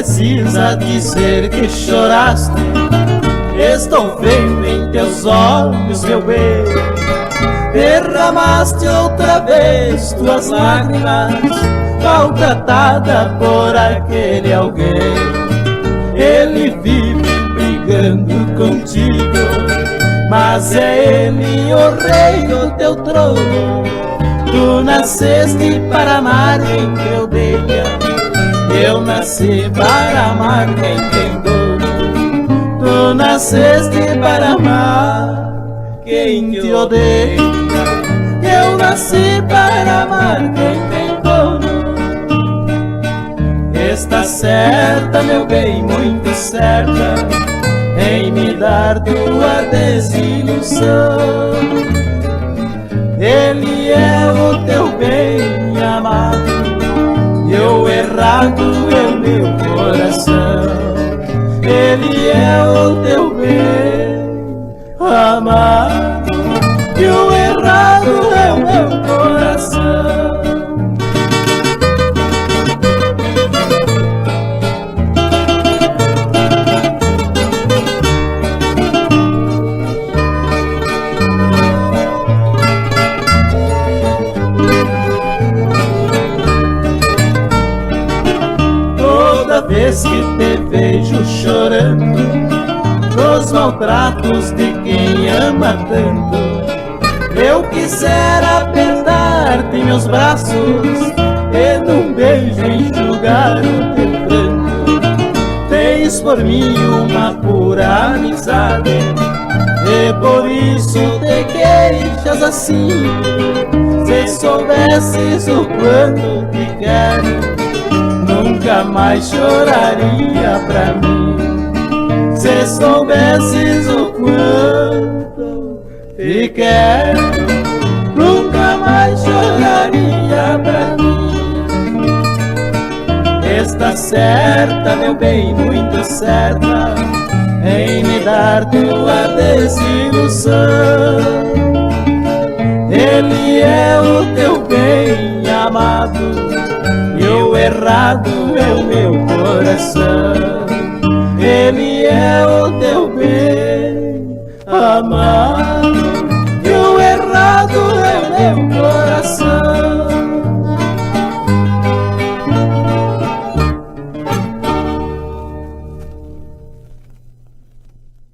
precisa dizer que choraste. Estou vendo em teus olhos, meu bem, derramaste outra vez tuas lágrimas, maltratada por aquele alguém. Ele vive brigando contigo, mas é ele o rei do teu trono. Tu nasceste para amar quem te odeia, eu nasci para amar quem tem dono. Tu nasceste para amar quem te odeia, eu nasci para amar quem tem dono. Está certa, meu bem, muito certa, em me dar tua desilusão. Ele é o teu bem amado, e o errado é o meu coração. Ele é o teu bem amado, e o errado é o meu coração. Toda vez que te vejo chorando nos maltratos de quem ama tanto, eu quisera apertar-te em meus braços e num beijo enxugar o teu pranto. Tens por mim uma pura amizade e por isso te queixas assim. Se soubesses o quanto te quero, nunca mais choraria pra mim. Se soubesses o quanto te quero, nunca mais choraria pra mim. Está certa, meu bem, muito certa, em me dar tua desilusão. Ele é o teu bem amado, e o errado é o meu coração. Ele é o teu bem amado.